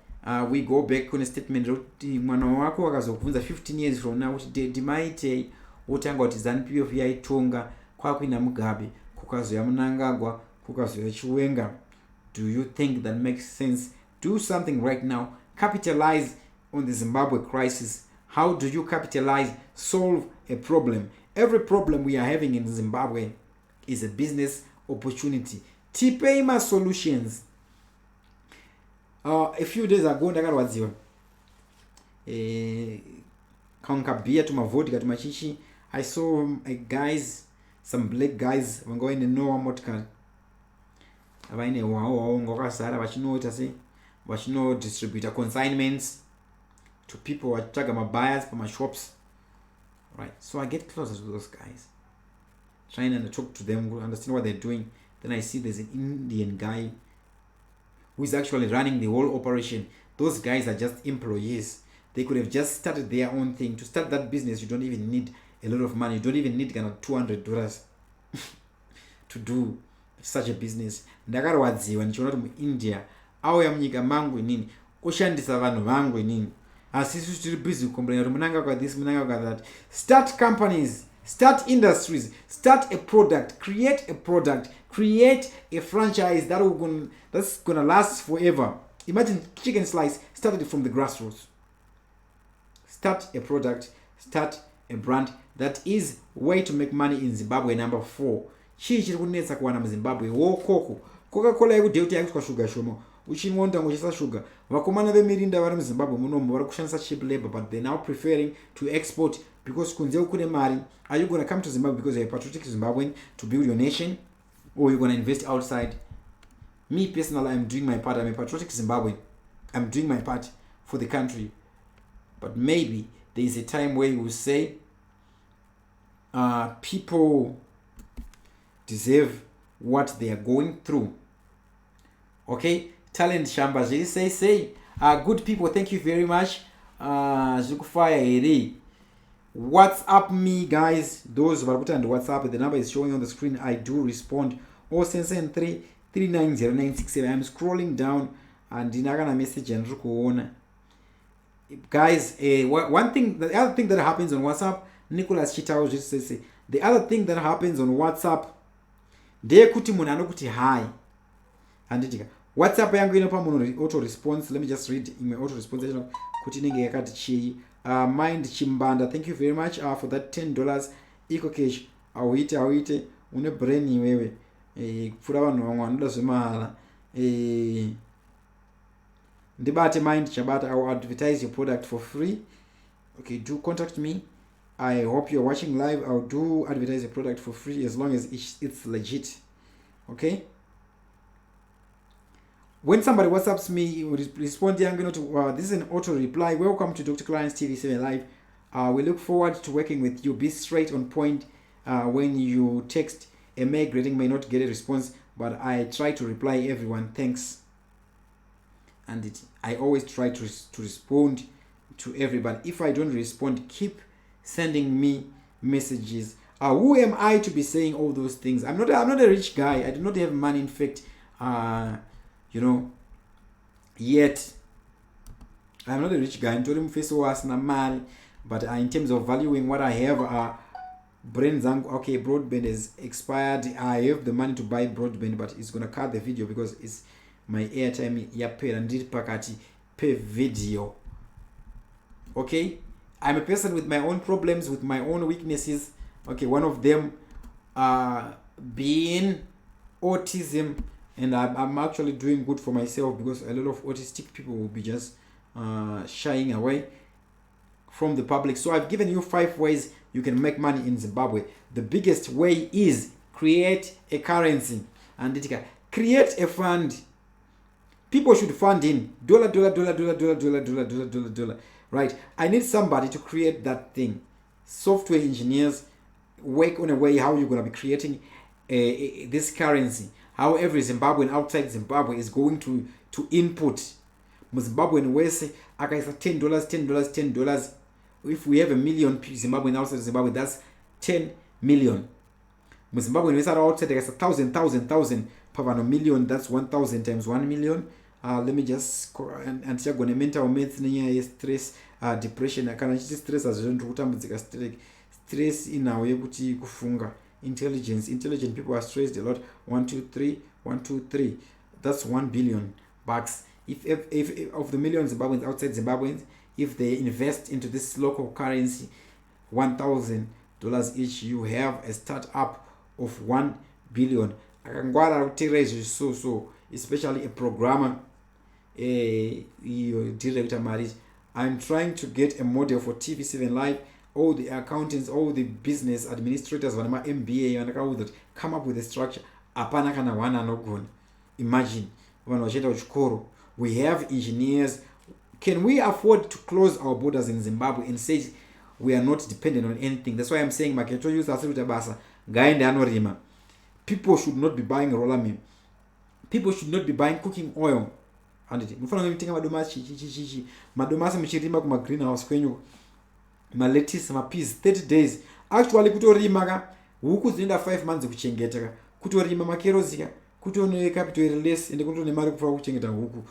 we go back on a statement roti mwana wako wakazokuvunza 15 years from now kuti dimaite utanga kuti ZANU-PF yaitonga kwakuina Mugabe kukazoya Mnangagwa kukazoya Chiwenga. Do you think that makes sense? Do something right now. Capitalize on the Zimbabwe crisis. How do you capitalize? Solve a problem. Every problem we are having in Zimbabwe is a business opportunity. Tipema Solutions. A few days ago, ndakarwadziwa kankabia to mavodka to machichi. I saw some black guys going in Noah motor. Abaine wao ngokazara vachinoita sei vachino distributor consignments to people vatsvaga mabuyers pama shops, right? So I get closer to those guys, trying to talk to them, understand what they're doing. Then I see there's an Indian guy who is actually running the whole operation. Those guys are just employees. They could have just started their own thing. To start that business, you don't even need a lot of money. You don't even need kind of $200 to do such a business. Ndakarwadziwa ndichiona kuti muIndia auya munyika mangu inini oshandisa vanhu vangu inini, asi isusu tiri busy kukomplaina kuti munanga kwa this munanga kwa that. Start companies, start industries, start a product, create a franchise that's gonna last forever. Imagine Chicken Slice started from the grassroots. Start a product, start a brand. That is way to make money in Zimbabwe. Number 4. Chii chiri kunetsa kuwana muZimbabwe wokoko. Coca-Cola yekudheye kuti yaiswa shuga shomo. Uchinwa ndangochisa shuga. Vakomana veMirinda vari muZimbabwe munomu vari kushandisa cheap labor, but they're now preferring to export because kunze kune mari. Are you going to come to Zimbabwe because you're a patriotic Zimbabwean to build your nation, or you're going to invest outside? Me personally, I'm doing my part. I'm a patriotic Zimbabwean. I'm doing my part for the country. But maybe there is a time where you will say people deserve what they are going through. Okay, talent shamba say good people, thank you very much. WhatsApp me, guys. Those who are put on WhatsApp, the number is showing on the screen. I do respond. 073 390 I'm scrolling down and dinagana message and rukuona. Guys, the other thing that happens on WhatsApp, Nicholas Chitao just says, The other thing that happens on WhatsApp, ndeyekuti munhu anokuti hi handitika WhatsApp yangu inopa munhu auto response. Let me just read imwe auto response kuti inenge yakati chii. Mind Chimbanda, thank you very much for that $10 eco cash. Awite une brain iwewe kupfura vanhu vamwe vanoda zvemahala. Ndibate Mind Chabata, I will advertise your product for free. Okay, do contact me. I hope you're watching live. I'll do advertise a product for free as long as it's legit. Okay. When somebody WhatsApps me, respond. I'm going to this is an auto reply. Welcome to Dr. Klein's TV7 Live. We look forward to working with you. Be straight on point. When you text a mail greeting, may not get a response, but I try to reply everyone. Thanks. And I always try to respond to everybody. If I don't respond, keep sending me messages. Who am I to be saying all those things? I'm not a rich guy. I do not have money. In fact, yet I'm not a rich guy. But in terms of valuing what I have, okay, broadband is expired. I have the money to buy broadband, but it's gonna cut the video because it's my airtime and did pakati pay video. Okay, I'm a person with my own problems, with my own weaknesses. Okay, one of them being autism, and I'm actually doing good for myself because a lot of autistic people will be just shying away from the public. So I've given you 5 ways you can make money in Zimbabwe. The biggest way is create a currency and create a fund. People should fund in dollar. Right? I need somebody to create that thing. Software engineers work on a way how you're going to be creating this currency. How every Zimbabwean outside Zimbabwe is going to input. Zimbabwean way say, akaisa $10. If we have 1 million Zimbabwean outside Zimbabwe, that's 10 million. Zimbabwean way outside, there's 1,000 per million. That's 1,000 times 1 million. Let me just and you're going to mental math stress, depression. I can't stress as stress in our way kufunga. Intelligent people are stressed a lot. 1 2 3 that's $1 billion. If of the millions Zimbabweans outside Zimbabweans, if they invest into this local currency $1,000 each, you have a startup of $1 billion. So especially a programmer, director marriage. I'm trying to get a model for TV7 Live. All the accountants, all the business administrators, MBA, come up with a structure. Imagine, we have engineers. Can we afford to close our borders in Zimbabwe and say we are not dependent on anything? That's why I'm saying people should not be buying roller meal. People should not be buying cooking oil. Lettuce, peas, 30 days. Actually, kutorima huku zinaenda 5 months kuchengeta. Kutorima makerozika, kutoone capital less ende kutone mari kufa kuchengeta huku.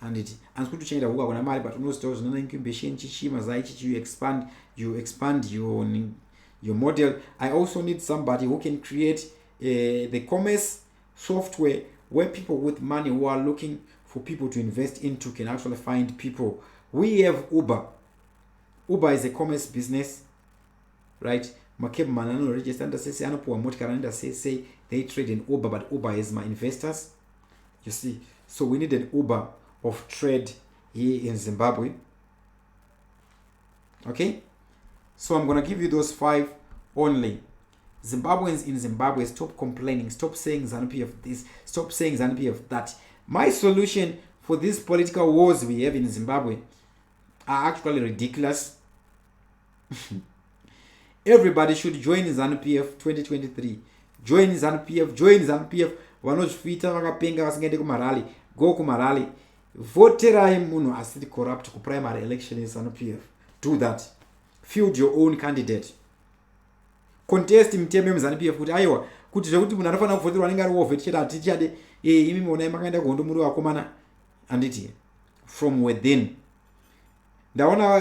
And kutochengeta huku akona mari, but no stores no incubation chichima zaichi, you expand your model. I also need somebody who can create the commerce software where people with money who are looking for people to invest into can actually find people. We have Uber. Uber is a commerce business, right? Manano register and say anopo motikaranda say they trade in Uber, but Uber is my investors. You see, so we need an Uber of trade here in Zimbabwe. Okay, so I'm gonna give you those 5 only. Zimbabweans in Zimbabwe, stop complaining, stop saying ZANU-PF of this, stop saying ZANU-PF of that. My solution for these political wars we have in Zimbabwe are actually ridiculous. Everybody should join ZANU-PF 2023. Join ZANU-PF. Vanozvita vakapenga vasingaende kumarally. Go kumarally. Voterai munhu asiri corrupt ku primary election in ZANU-PF. Do that. Field your own candidate. Contest mteme mZANU-PF kuti aiwa kuti zvekuti munhu anofanira kuvoterwa anenge ari wovheti chete hatichade imi mona makaenda kuhondo muri vakomana anditi from within. Ndaona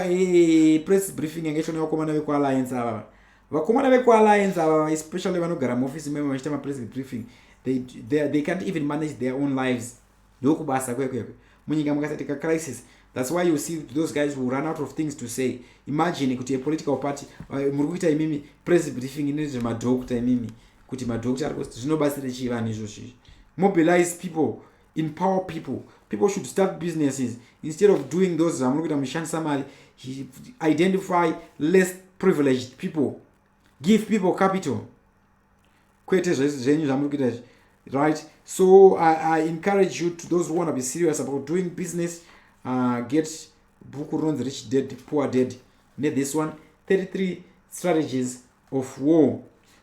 press briefing engeshona vakomana vekualliance ava vakomana vekualliance ava especially vanogara muofisi memo vachita mapress briefing, they can't even manage their own lives. Ndokubasa kwekwe munyika mukasatika crisis. That's why you see those guys who run out of things to say. Imagine kuti a political party muri kuita imimi press briefing inoita madhokta imimi kuti madhokta ari zvinobatsira chii vanhu izvozvo. Mobilize people, empower people. People should start businesses instead of doing those zamuri kuita mushandisa mari. Identify less privileged people, give people capital, kwete zvenyu zvamuri kuita, right? So I encourage you, to those who want to be serious about doing business, get book runs Rich Dad Poor Dad. Need this one, 33 strategies of war.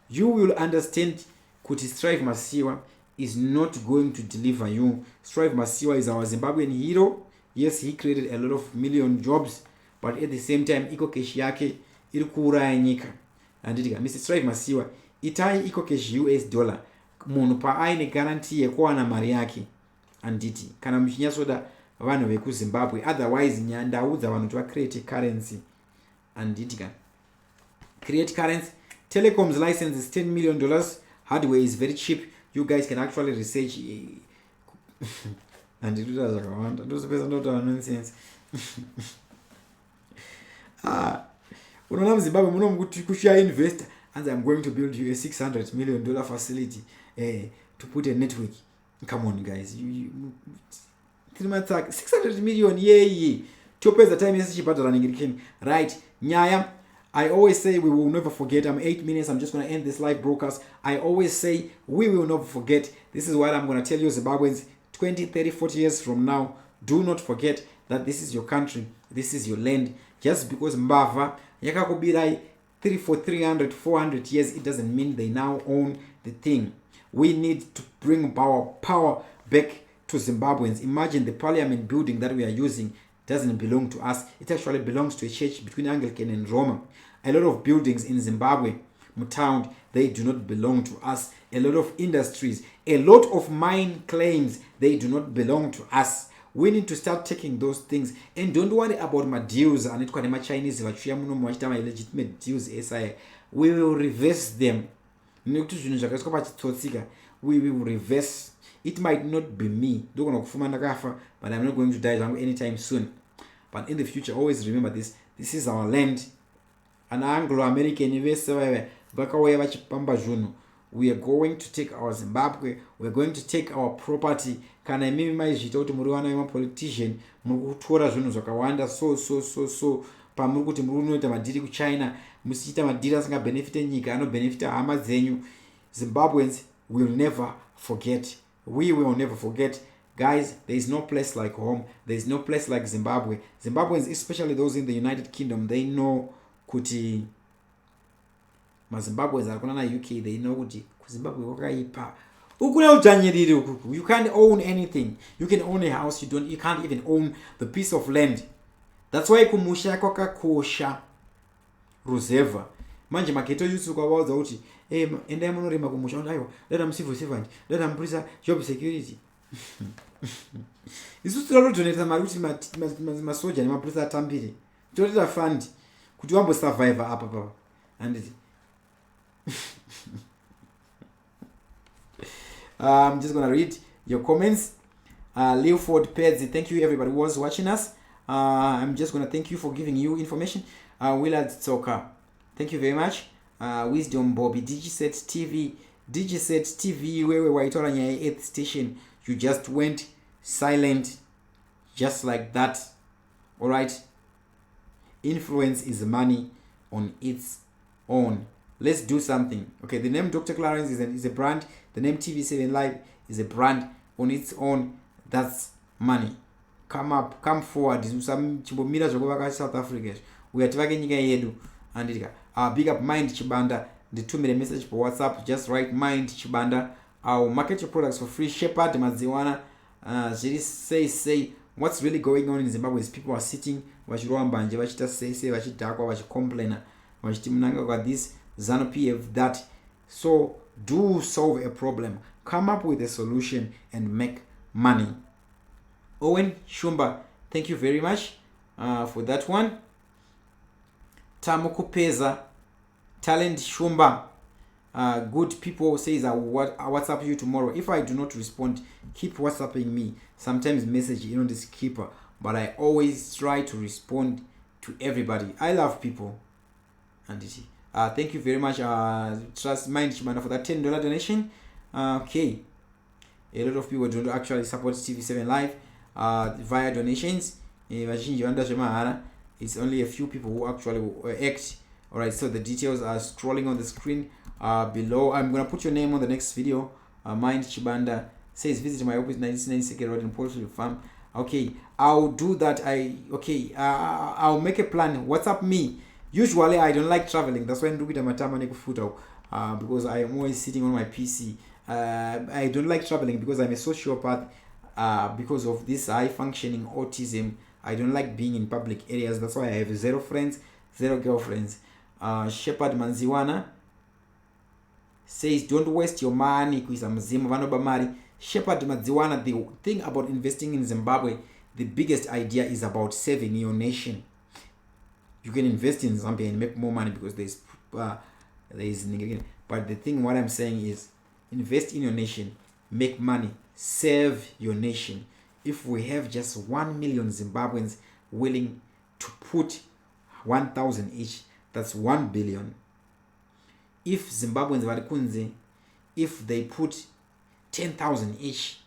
You will understand kuti Strive Masiwa is not going to deliver you. Strive Masiwa is our Zimbabwean hero. Yes, he created a lot of million jobs, but at the same time iko cash yake iri kuuraya nyika. Anditika Mr. Strive Masiwa itai iko cash US dollar munhu paaine guarantee yekuwana mari yake. Anditi kana muchinyatsoda vanhu vekuZimbabwe, otherwise ndau dzavanhu kuti vacreate currency. Anditika create currency. Telecoms license is $10 million. Hardware is very cheap. You guys can actually research. And it does nonsense. Unaona Zimbabwe muno mkuti kushia investor and I'm going to build you a $600 million facility to put a network. Come on guys, you 3 months 600 million yeah. Topeza time is cheaper than right. Nyaya, I always say we will never forget. I'm 8 minutes. I'm just going to end this live broadcast. I always say we will never forget. This is what I'm going to tell you, Zimbabweans. 20, 30, 40 years from now, do not forget that this is your country. This is your land. Just because Mbava yakakubirai 300, 400 years, it doesn't mean they now own the thing. We need to bring power back to Zimbabweans. Imagine the parliament building that we are using doesn't belong to us. It actually belongs to a church between Anglican and Roman. A lot of buildings in Zimbabwe, Mtown, they do not belong to us. A lot of industries, a lot of mine claims, they do not belong to us. We need to start taking those things, and don't worry about my deals and it my Chinese my legitimate deals. We will reverse them. We will reverse. It might not be me, but I'm not going to die anytime soon. But in the future, always remember this. This is our land. An Anglo-American investor, we are going to take our Zimbabwe. We are going to take our property. Can I minimize it? Politician, so. Pamukuti murunoita madiri kuChina, musita madiri asanga benefit nyika, ano benefit hama dzenyu. Zimbabweans will never forget. We will never forget. Guys, there is no place like home. There is no place like Zimbabwe. Zimbabweans, especially those in the United Kingdom, they know kuti Zimbabweans are na UK, they know kuti Zimbabwe wakaipa. You can't own anything. You can own a house, you can't even own the piece of land. That's why kumusha kwakakosha ruseva. Manje maketo yusu kwa waza uti endai munorima kumusha aiwa let them civil servant, let them prisa job security. Isu tsolo donate mari kuti masoja nemaprisa atambire. Toita fund kuti wambo survive apa papa. And I'm just gonna read your comments. Leoford Peds, thank you everybody who was watching us. I'm just gonna thank you for giving you information. Willard Tsoka, thank you very much. Wisdom Bobby, Digiset TV, where we were on your 8th station. You just went silent, just like that. All right. Influence is money on its own. Let's do something. Okay, the name Dr. Clarence is a brand. The name TV7 Live is a brand on its own. That's money. Come up, come forward. Some chibomira zokuvaka South Africa. We are talking nyika yedu. And big up Mind Chibanda. The 2-minute message for WhatsApp. Just write Mind Chibanda. I'll market your products for free. Shepherd Maziwana. Say what's really going on in Zimbabwe is people are sitting. Wachirwambanje, wachita say, wachidakwa, wachicomplainer, wachitimnanga got this, ZANU-PF that. So do solve a problem. Come up with a solution and make money. Owen Shumba, thank you very much for that one. Tamoko Peza, Talent Shumba, good people says I will WhatsApp you tomorrow. If I do not respond, keep WhatsApping me. Sometimes message this keeper, but I always try to respond to everybody. I love people. And thank you very much, Trust Mind Chibanda, for that $10 donation. Okay, a lot of people don't actually support TV7 Live via donations. It's only a few people who actually act. Alright, so the details are scrolling on the screen below. I'm gonna put your name on the next video. Mind Chibanda says visit my office 99 Second Road in Portsmouth Farm. Okay, I'll do that. I'll make a plan. WhatsApp me. Usually I don't like traveling. That's why I do it because I am always sitting on my PC. I don't like traveling because I'm a sociopath. Because of this high functioning autism, I don't like being in public areas. That's why I have 0 friends, 0 girlfriends. Shepherd Manziwana says don't waste your money kuisa mzimu vanoba mari. Shepherd Manziwana, the thing about investing in Zimbabwe, the biggest idea is about saving your nation. You can invest in Zambia and make more money because there is but the thing what I'm saying is invest in your nation, make money, save your nation. If we have just 1 million Zimbabweans willing to put 1,000 each, that's 1 billion. If Zimbabweans varikunze, if they put 10,000 each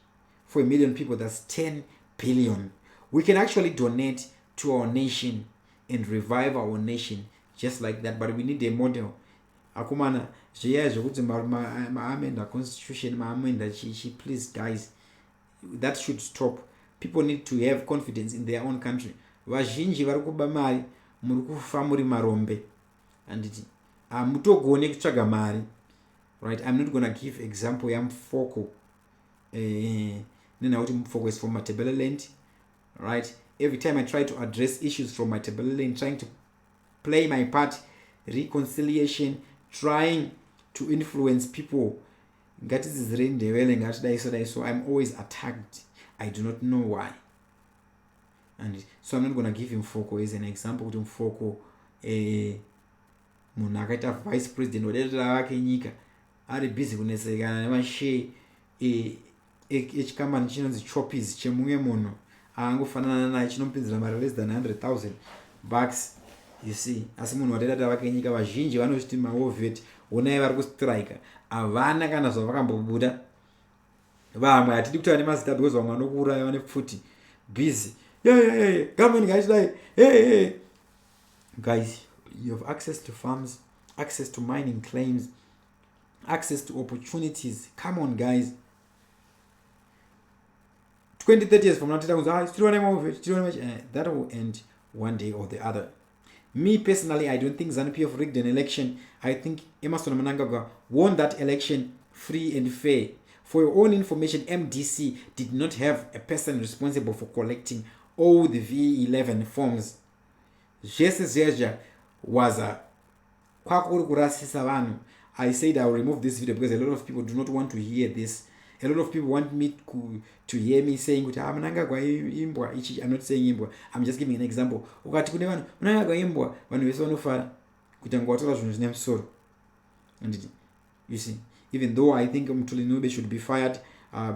for 1 million people, that's 10 billion. We can actually donate to our nation and revive our nation just like that, but we need a model. Akumana maamenda constitution maamenda chichi, please guys, that should stop. People need to have confidence in their own country. Vazhinji vari kuba mari muri kufa muri marombe anditi mutogone kutsvaga mari. Right, I'm not gonna give example yamufoko nena kuti mufoko is from Matabeleland. Right, every time I try to address issues from Matabeleland, trying to play my part, reconciliation, trying to influence people, so I'm always attacked. I do not know why. And so I'm not going to give him Foko as an example. Foko munakaita vice president wadetera wake nyika ari busy kunesekana nemashe echikambani chinonzi choppies chemumwe munhu aangofanana naye chinomupinzira mari less than 100,000 bucks. You see, asi munhu wadetera wake nyika vazhinji vanochiti maovet onai vari kustrika havana kana zvavakambobuda. Vamwe hatidi kuti vane mazita because vamwe vanokuuraya vane pfuti busy. Government guys like hey guys, you have access to farms, access to mining claims, access to opportunities. Come on guys, 20-30 years from now that will end one day or the other. Me personally, I don't think ZANU-PF rigged an election. I think Emmerson Mnangagwa won that election free and fair. For your own information, MDC did not have a person responsible for collecting all the V11 forms. Jesse Zerja was a I said I will remove this video because a lot of people do not want to hear this. A lot of people want me to hear me saying I'm not saying imbwa. I'm just giving an example. And you see, even though I think Mtulinube should be fired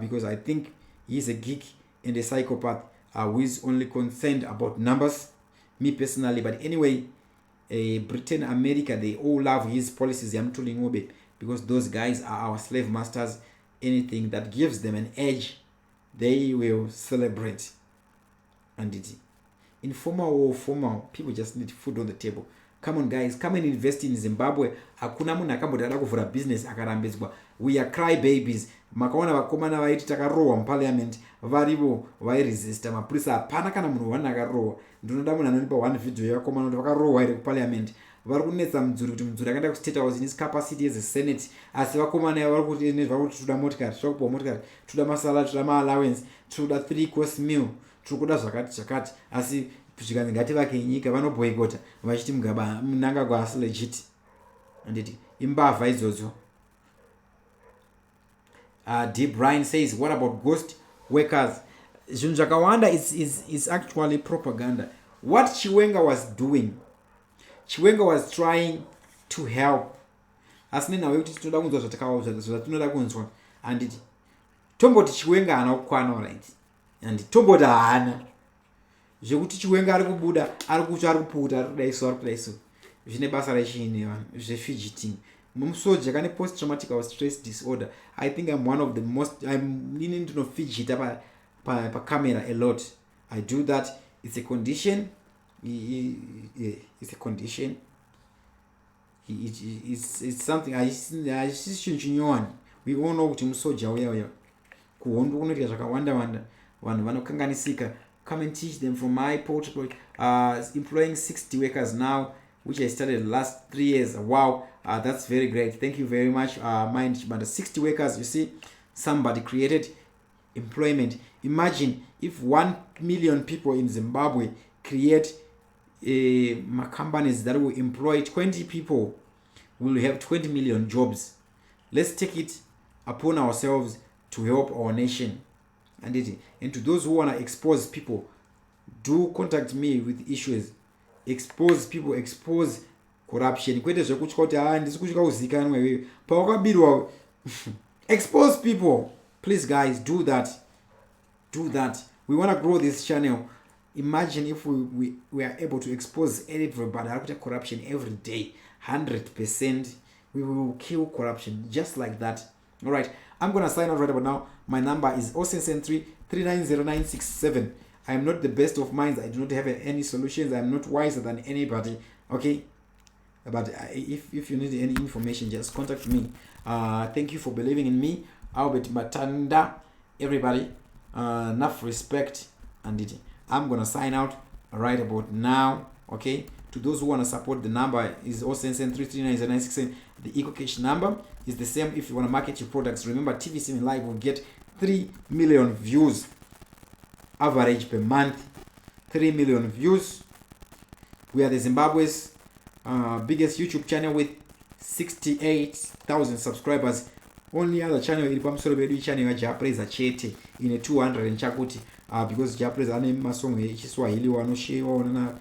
because I think he's a geek and a psychopath who is only concerned about numbers, me personally. But anyway, Britain, America, they all love his policies because those guys are our slave masters. Anything that gives them an edge, they will celebrate. And informal or formal, people just need food on the table. Come on guys, come and invest in Zimbabwe. Hakuna munhu akambodada kuvhura business akarambidzwa. We are cry babies. Makaona vakomana vaiti takarohwa muparliament varivo vairesista mapurisa hapana kana munhu wani akarohwa. Ndinoda munhu anonipa one video yakomana kuti vakarohwa iri kuparliament. Vari kunetsa mudzuri kuti mudzuri akaenda kustate house in his capacity as a senate. Asi vakomana vari kuti toda motikari, toda kupa motikari, toda masalary, toda ma-allowance, toda 3-course meal, tiri kuda zvakati. Asi zvikanzi ngativake nyika vanoboycota vachiti Mnangagwa asi legit. Anditi imbavha idzodzo. Deep Brian says, what about ghost workers? Zvinhu zvakawanda is actually propaganda. What Chiwenga was doing, Chiwenga was trying to help. Asi nenawe kuti tinoda kunzwa zvatakaudzwa zvatinoda kunzwa handiti tomboti chiwenga haana kukwana right and tomboti haana zvekuti chiwenga ari kubuda ari kutsva ari kuputa ari kudaiso zvine basa rachiine vanhu zvefidgeting. Musoja kane post traumatic stress disorder. I think I'm one of the most, I'm leaning to fidget pa camera a lot. I do that. It's a condition. It's a condition. It's something I see. We all know kuti musoja uya kuhondo kunoita zvakawanda vanhu vanokanganisika. Come and teach them from my portfolio. Employing 60 workers now, which I started the last 3 years. Wow, that's very great. Thank you very much. Mind, but the 60 workers, you see, somebody created employment. Imagine if 1 million people in Zimbabwe create companies that will employ 20 people, we will have 20 million jobs. Let's take it upon ourselves to help our nation. And to those who want to expose people, do contact me with issues. Expose people, expose corruption. Expose people. Please guys, do that. Do that. We want to grow this channel. Imagine if we are able to expose everybody after corruption every day. 100%. We will kill corruption just like that. Alright, I'm gonna sign out right about now. My number is 0773390967. I am not the best of minds. I do not have any solutions. I am not wiser than anybody. Okay, but if you need any information, just contact me. Thank you for believing in me. Albert Matanda, everybody. Enough respect, and I'm gonna sign out right about now. Okay, to those who want to support, the number is 0773390967. The EcoCash number is the same if you want to market your products. Remember, TV7 Live will get 3 million views average per month. 3 million views. We are the Zimbabwe's biggest YouTube channel with 68,000 subscribers. Only other channel in Pamsoro channel Japreza Chete in a 200 and chakuti because Japreza ane masongo echiswahili wanoshewa onana